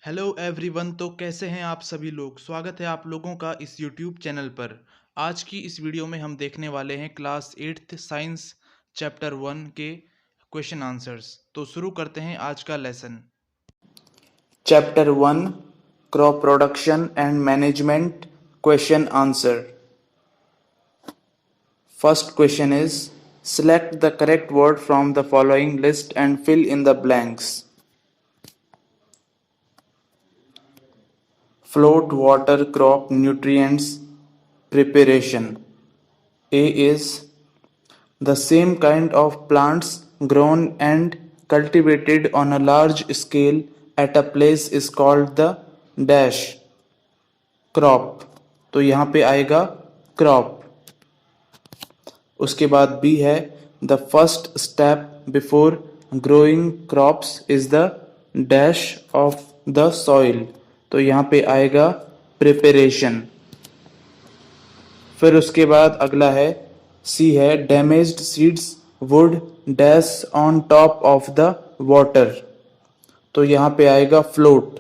Hello everyone. तो कैसे हैं आप सभी लोग। स्वागत है आप लोगों का इस यूट्यूब चैनल पर। आज की इस वीडियो में हम देखने वाले हैं क्लास 8th साइंस चैप्टर 1 के क्वेश्चन आंसर्स। तो शुरू करते हैं आज का lesson. Chapter 1 Crop Production and Management Question Answer. First question is select the correct word from the following list and fill in the blanks. Float water crop nutrients preparation. A is the same kind of plants grown and cultivated on a large scale at a place is called the dash crop. तो यहाँ पे आएगा crop. उसके बाद B है the first step before growing crops is the dash of the soil. तो यहाँ पे आएगा प्रिपरेशन। फिर उसके बाद अगला है सी है damaged seeds would dash on top of the water. तो यहाँ पे आएगा फ्लोट।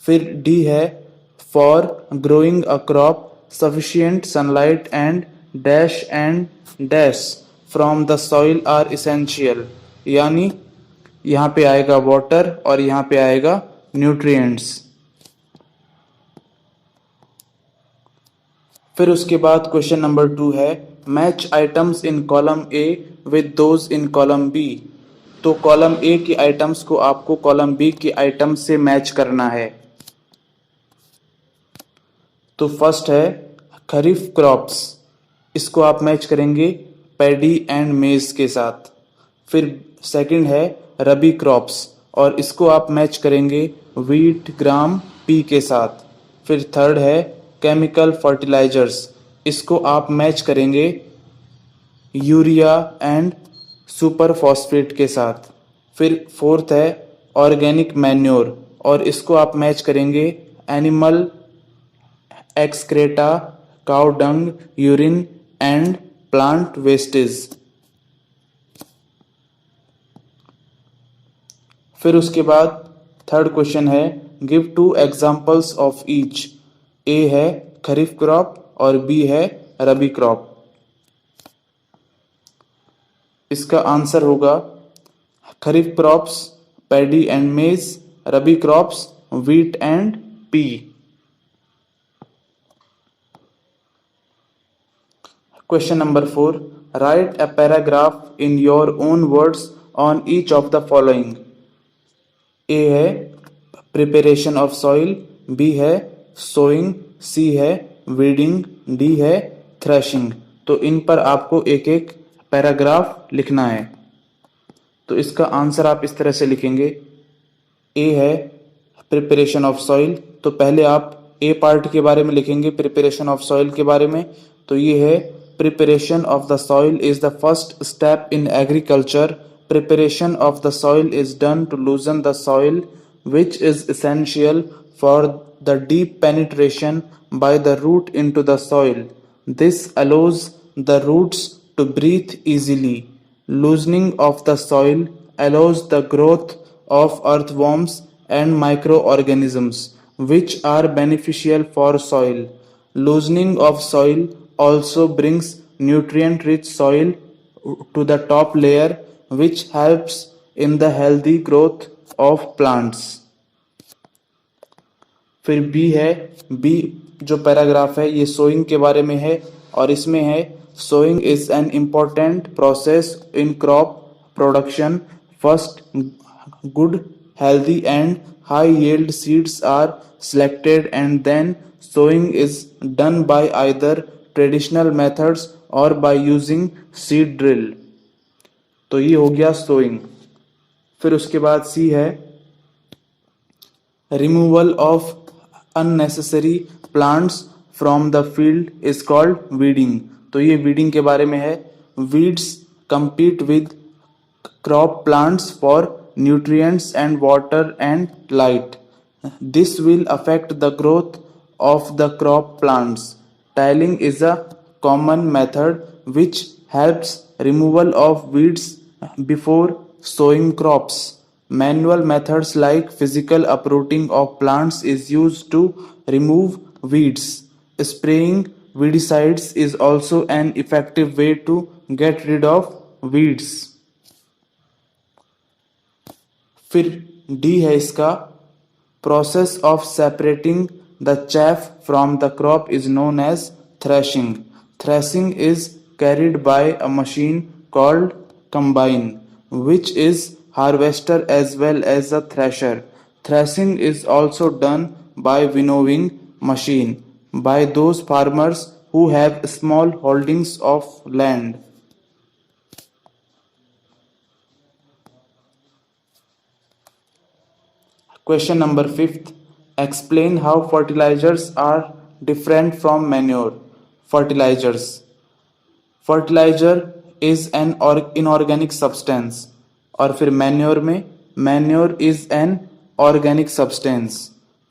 फिर डी है for growing a crop sufficient sunlight and dash from the soil are essential. यानी यहाँ पे आएगा वाटर और यहाँ पे आएगा न्यूट्रिएंट्स। फिर उसके बाद क्वेश्चन नंबर 2 है match items in column A with those in column B. तो कॉलम ए की आइटम्स को आपको कॉलम बी की आइटम्स से मैच करना है। तो फर्स्ट है खरीफ क्रॉप्स, इसको आप मैच करेंगे पैडी एंड मेज के साथ। फिर सेकंड है रबी क्रॉप्स और इसको आप मैच करेंगे वीट ग्राम पी के साथ। फिर थर्ड है केमिकल फर्टिलाइजर्स, इसको आप मैच करेंगे यूरिया एंड सुपर फॉस्फेट के साथ। फिर फोर्थ है ऑर्गेनिक मैन्योर और इसको आप मैच करेंगे animal excreta cow dung urine and plant wastage. फिर उसके बाद थर्ड क्वेश्चन है गिव 2 एग्जांपल्स ऑफ ईच। ए है खरीफ क्रॉप और बी है रबी क्रॉप। इसका आंसर होगा खरीफ क्रॉप्स पैडी एंड मेज, रबी crops wheat and P. Question number 4 write a paragraph in your own words on each of the following. A है preparation of soil, B है sowing, C है weeding, D है threshing। तो इन पर आपको एक एक पैराग्राफ लिखना है। तो इसका आंसर आप इस तरह से लिखेंगे ए है प्रिपरेशन ऑफ सॉइल। तो पहले आप ए पार्ट के बारे में लिखेंगे प्रिपरेशन ऑफ सॉइल के बारे में। तो ये है preparation of the soil is the first step in agriculture. Preparation of the soil is done to loosen the soil, which is essential for the deep penetration by the root into the soil. This allows the roots to breathe easily. Loosening of the soil allows the growth of earthworms and microorganisms, which are beneficial for soil. Loosening of soil also brings nutrient-rich soil to the top layer, which helps in the healthy growth of plants. फिर B है B जो paragraph है ये sowing के बारे में है और इसमें है sowing is an important process in crop production. First good healthy and high yield seeds are selected and then sowing is done by either traditional methods or by using seed drill। तो ये हो गया sowing। फिर उसके बाद सी है removal of unnecessary plants from the field is called weeding। तो ये weeding के बारे में है। weeds compete with crop plants for nutrients and water and light. This will affect the growth of the crop plants. Tiling is a common method which helps removal of weeds before sowing crops. Manual methods like physical uprooting of plants is used to remove weeds. Spraying weedicides is also an effective way to get rid of weeds. फिर D है इसका, process of separating the chaff from the crop is known as threshing. Threshing is carried by a machine called combine, which is harvester as well as a thresher. Threshing is also done by winnowing machine by those farmers who have small holdings of land. Question number 5th. Explain how fertilizers are different from manure. Fertilizers. Fertilizer is an inorganic substance. और फिर manure में manure is an organic substance.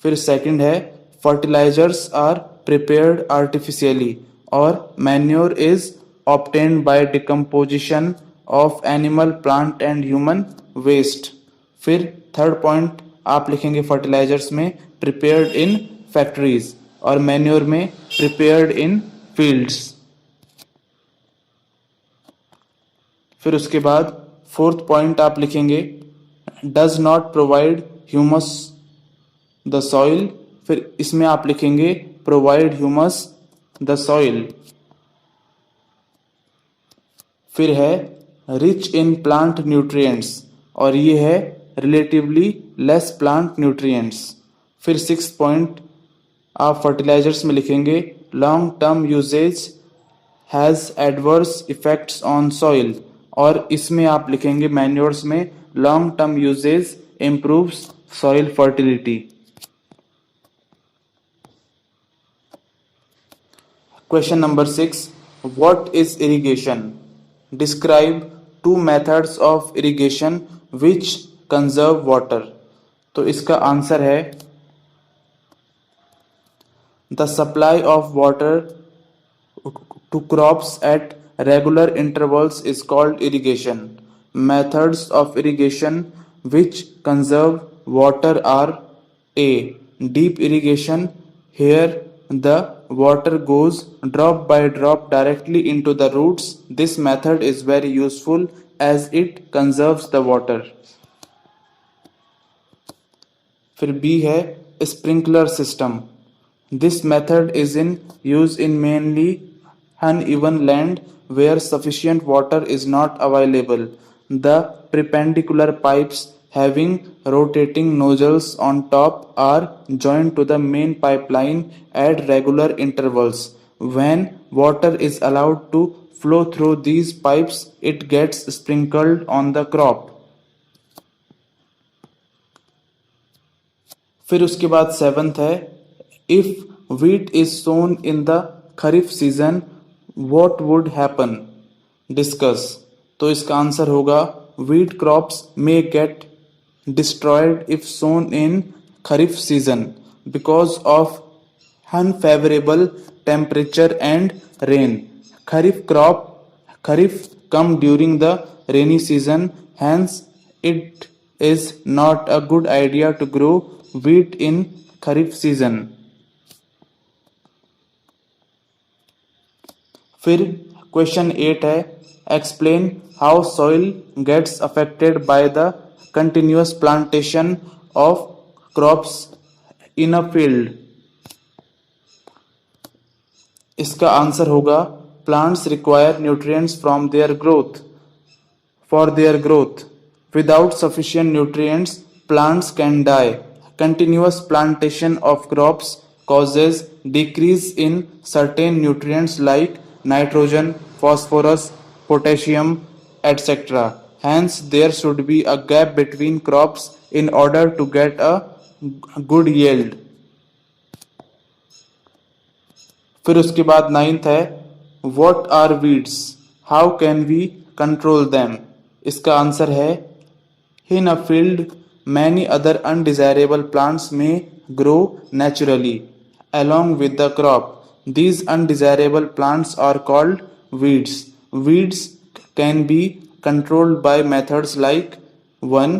फिर second है fertilizers are prepared artificially और manure is obtained by decomposition of animal, plant and human waste. फिर third point आप लिखेंगे fertilisers में प्रिपेयर्ड इन फैक्ट्रीज और मैन्योर में प्रिपेयर्ड इन फील्ड्स. फिर उसके बाद फोर्थ पॉइंट आप लिखेंगे does not provide humus the soil. फिर इसमें आप लिखेंगे प्रोवाइड ह्यूमस द सॉइल. फिर है रिच इन प्लांट न्यूट्रिएंट्स और ये है रिलेटिवली लेस प्लांट न्यूट्रिएंट्स. फिर सिक्स पॉइंट आप फर्टिलाइजर्स में लिखेंगे long term usage has adverse effects on soil और इसमें आप लिखेंगे मैन्योर्स में long term usage improves soil fertility. Question number 6. What is irrigation? Describe 2 methods of irrigation which conserve water. तो इसका आंसर है the supply of water to crops at regular intervals is called irrigation. Methods of irrigation which conserve water are A. Drip irrigation, here the water goes drop by drop directly into the roots. This method is very useful as it conserves the water. फिर B है sprinkler system. This method is in use in mainly uneven land where sufficient water is not available. The perpendicular pipes having rotating nozzles on top are joined to the main pipeline at regular intervals. When water is allowed to flow through these pipes, it gets sprinkled on the crop. फिर उसके बाद seventh है if wheat is sown in the kharif season what would happen? Discuss. तो इसका answer होगा wheat crops may get destroyed if sown in kharif season because of unfavorable temperature and rain. Kharif come during the rainy season, hence it is not a good idea to grow wheat in kharif season. फिर question 8 है explain how soil gets affected by the continuous plantation of crops in a field. इसका answer होगा plants require nutrients from their growth for their growth. Without sufficient nutrients plants can die. Continuous plantation of crops causes decrease in certain nutrients like nitrogen, phosphorus, potassium, etc. Hence, there should be a gap between crops in order to get a good yield. फिर उसके बाद 9th है What are weeds? How can we control them? इसका answer है In a field, many other undesirable plants may grow naturally along with the crop. These undesirable plants are called weeds. Weeds can be controlled by methods like 1.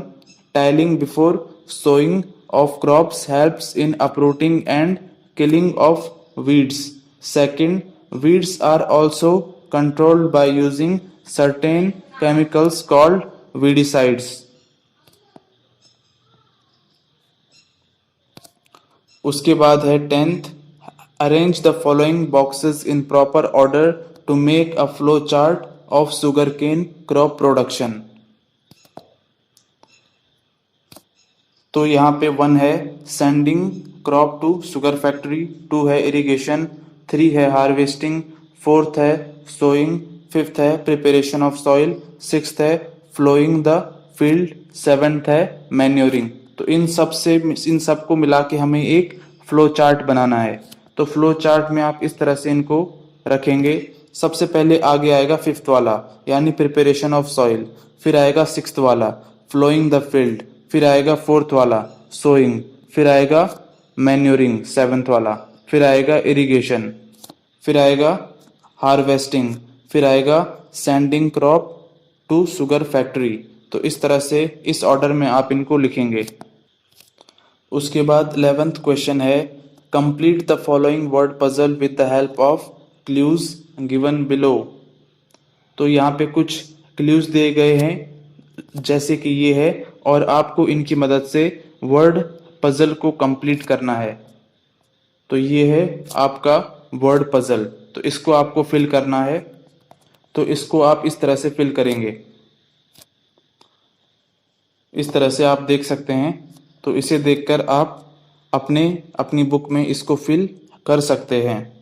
tilling before sowing of crops helps in uprooting and killing of weeds. Second, weeds are also controlled by using certain chemicals called weedicides. उसके बाद है 10th, arrange the following boxes in proper order to make a flow chart of sugarcane crop production. तो यहाँ पे 1 है sending crop to sugar factory, 2 है irrigation, 3 है harvesting, 4th है सोइंग, 5th है प्रिपरेशन ऑफ सॉइल, 6th है flowing the field, 7th है मैन्योरिंग। तो इन सब को मिला के हमें एक फ्लो चार्ट बनाना है। तो फ्लो चार्ट में आप इस तरह से इनको रखेंगे। सबसे पहले आगे आएगा 5th वाला यानी प्रिपरेशन ऑफ सॉइल, फिर आएगा 6th वाला फ्लोइंग द फील्ड, फिर आएगा 4th वाला सोइंग, फिर आएगा मैन्योरिंग 7th वाला, फिर आएगा इरिगेशन, फिर आएगा हार्वेस्टिंग, फिर आएगा sending crop to sugar factory. तो इस तरह से इस ऑर्डर में आप इनको लिखेंगे। उसके बाद 11th क्वेश्चन है complete the following word puzzle with the help of clues given below. तो यहाँ पे कुछ क्लूज दिए गए हैं जैसे कि ये है और आपको इनकी मदद से वर्ड पजल को कंप्लीट करना है। तो ये है आपका वर्ड पजल, तो इसको आपको फिल करना है। तो इसको आप इस तरह से फिल करेंगे, इस तरह से आप देख सकते हैं। तो इसे देखकर आप अपनी बुक में इसको फिल कर सकते हैं।